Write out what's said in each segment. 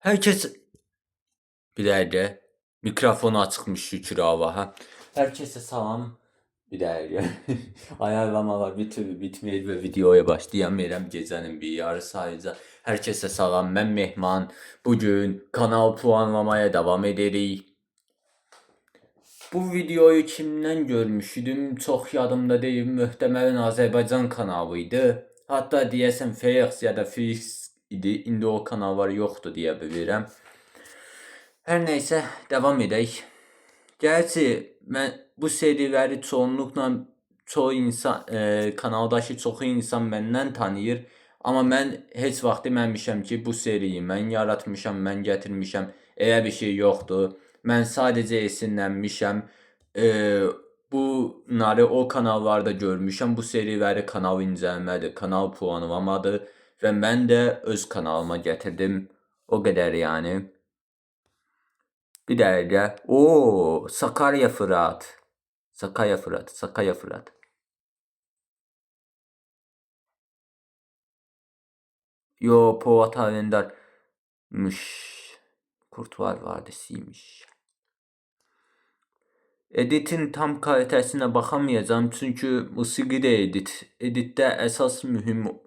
Herkes bir dakika. Mikrofonu açıkmış şükür Allah'a. Herkese salam. Bir dakika. Ayarlamalar bir türlü bitmeyip ve videoya başlayamıyorum gecenin bir yarısı ayrıca. Herkese salam. Ben Mehman. Bugün kanal puanlamaya devam ederiz. Bu videoyu kimden görmüşdüm? Çok yadımda değil. Muhtemelen Azerbaycan kanalıydı. Hatta diyesem Fex ya da Fix idi. İndi o kanallar yoktu diye bilirəm. Her neyse devam edək. Gerçi mən bu seriləri çoğunlukla çoğu insan kanaldakı çoxu insan məndən tanıyır. Amma mən heç vaxt deməmişəm ki, bu seriyi mən yaratmışam, mən gətirmişəm. Elə bir şey yoxdur. Mən sadəcə esinlənmişəm. Bunları o kanallarda görmüşəm. Bu seriləri kanal incələmədir, kanal puanlamadır və mən də öz kanalıma gətirdim. O qədər yəni. Bir dakika. Oo, Sakarya Fırat. Sakarya Fırat. Sakarya Fırat. Yo, Polat Alemdar'mış. Kurtlar Vadisi'ymiş. Editin tam kalitesine bakamayacağım çünkü musiki de edit. Editte esas mühim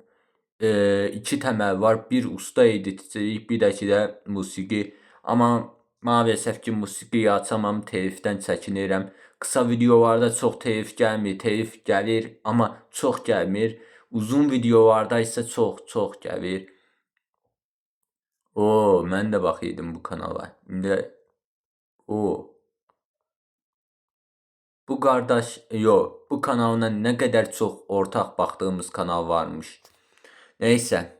iki temel var. Bir usta editçilik, bir de musiki. Ama maalesef ki musiqiyi açamam, telifdən çəkinirəm. Kısa videolarda çox telif gəlmir, telif gəlir, amma çox gəlmir. Uzun videolarda isə çox gəlir. Oo, mən də baxıydım bu kanala. İndi bu qardaş, bu kanalına nə qədər çox ortaq baxdığımız kanal varmış. Neyse.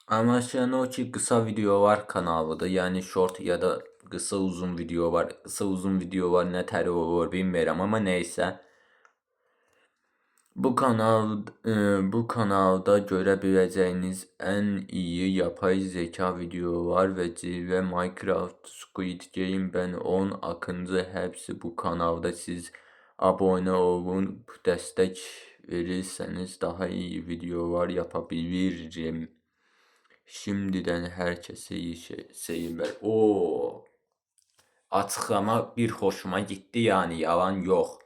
Anlaşılan o ki kısa videolar kanalıdır. Yani short ya da kısa uzun video var. Kısa uzun video var, ne teri olur bilmiyorum ama neyse. Bu kanalda görebileceğiniz en iyi yapay zeka videolar ve cilve Minecraft, Squid Game, Ben 10, Akıncı hepsi bu kanalda. Siz abone olun, destek verirseniz daha iyi videolar yapabilirim. Şimdiden herkese iyi seyirler. Oo, açıklama bir hoşuma gitti yani, yalan yok.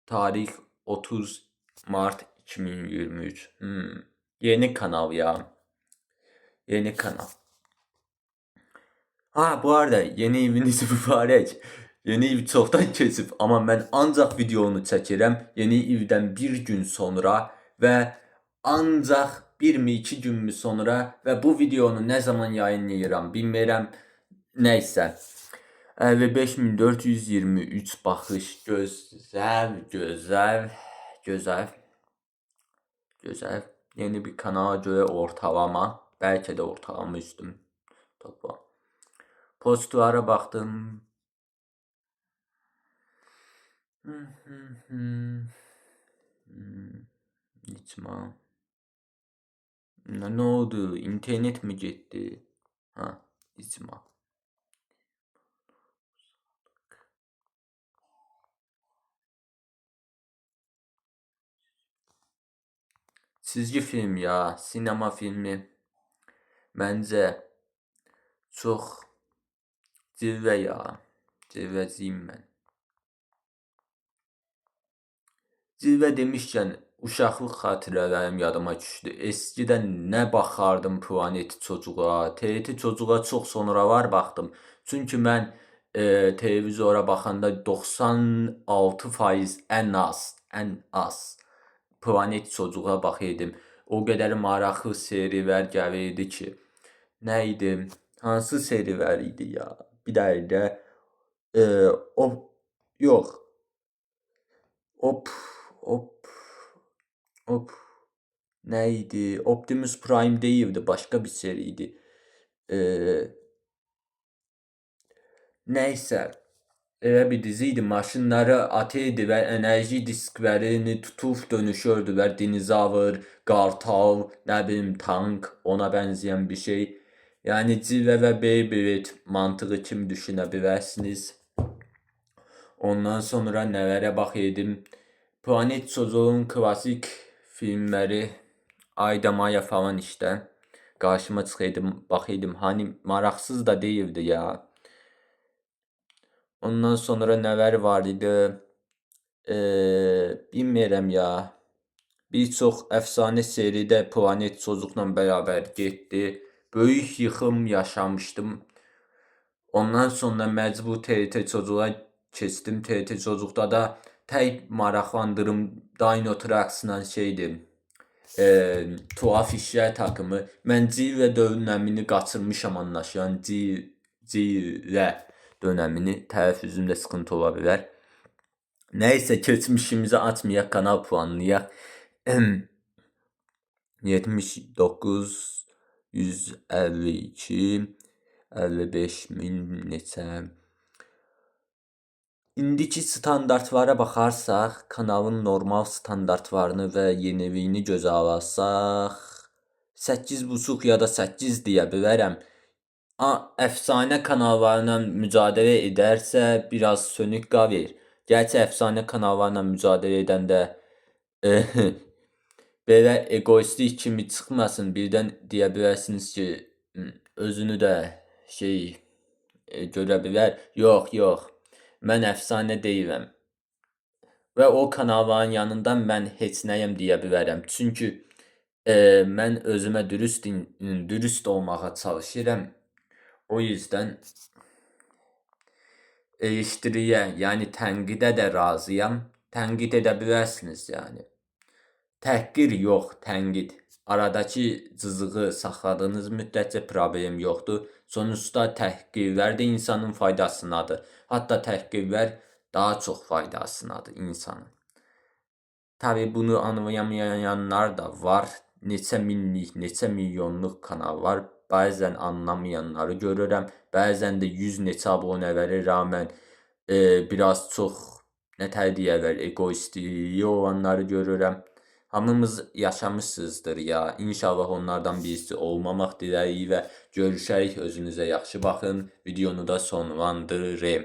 Tarih 30 Mart 2023. Yeni kanal ya. Yeni kanal. Ha, bu arada yeni eviniz mübarək. Yeni ev çoxdan keçib, amma mən ancaq videonu çəkirəm yeni evdən bir gün sonra və ancaq 1 mi 2 gün mü sonra və bu videonu nə zaman yayınlayıram bilmirəm. Nəysə. 55423 baxış, gözəl. Yeni bir kanala görə ortalama, bəlkə də ortalama üstüm toplam. Postlara baxdım. İçma. Ne oldu? İnternet mi gitti? Ha, içma. Çizgi film ya, sinema filmi. Bence çok cilve ya. Cilveciyim ben. Cilvə demişkən, uşaqlıq xatirələrim yadıma düşdü. Eskidən nə baxardım Planet Çocuğa, TRT Çocuğa çox sonralar baxdım. Çünki mən televizora baxanda 96% ən az Planet Çocuğa baxırdım. O qədər maraqlı serilər gəlirdi ki. Nə idi? Hansı serilər idi ya? Bir dəqiqə. Yox. Hop. Neydi? Optimus Prime değildi. Başka bir seriydi. Neyse. Bir diziydi. Maşınları atırdı ve enerji disklerini tutup dönüşürdüler. Dinozavr, kartal, ne bileyim tank, ona benzeyen bir şey. Yəni cilvə və Beyblade mantığı kimi düşünə bilərsiniz. Ondan sonra nələrə baxaydım. Planet Çocuğun klasik filmləri Ayda Maya falan işte. Qarşıma çıxaydım, baxaydım. Hani maraqsız da değildi ya. Ondan sonra nələr var idi? Bilmirəm ya. Bir çox əfsanə seridə Planet Çocuqla bərabər getdi. Böyük yıxım yaşamışdım. Ondan sonra məcbur TRT Çocuğa keçdim. TRT Çocuqda da tək maraqlandırım Dino Trucks'la şeydir. Tuhaf işlər takımı. Mən Cilvə dönəmini qaçırmışam anlaşılan. Cilvə dönəmini. Tələffüzümdə sıxıntı ola bilər. Nəysə keçmişimizi açmayaq, kanal puanlayaq. 79 152 55 min neçə. İndiki standartlara baxarsaq, kanalın normal standartlarını və yeniliyini gözə alasaq, 8,5 ya da 8 deyə bilərəm. Əfsanə kanallarla mücadilə edərsə biraz sönük qalır. Gerçi əfsanə kanallarla mücadilə edəndə belə egoistlik kimi çıxmasın. Birdən deyə bilərsiniz ki, özünü də görə bilər. Yox. Mən əfsanə deyiləm. Və o kanalların yanında mən heç nəyəm deyə bilərəm. Çünki mən özümə dürüst olmağa çalışıram. O yüzden eleştiriyə, yəni tənqidə də razıyam. Tənqid edə bilərsiniz yəni. Təhqir yox, tənqid. Aradakı cızığı saxladığınız müddətcə problem yoxdur. Sonuçta təhqirlər də insanın faydasınadır. Hətta təhqirlər daha çox faydasınadır insanın. Tabii bunu anlayamayanlar da var. Neçə minlik, neçə milyonluq kanal var. Bəzən anlamayanları görürəm. Bəzən də 100 neçə abunələrə rağmen biraz çox deyərlər, egoistliyi olanları görürəm. Hamımız yaşamışsızdır ya. İnşallah onlardan birisi olmamaq diləyi və görüşərik. Özünüzə yaxşı baxın. Videonu da sonlandırırım.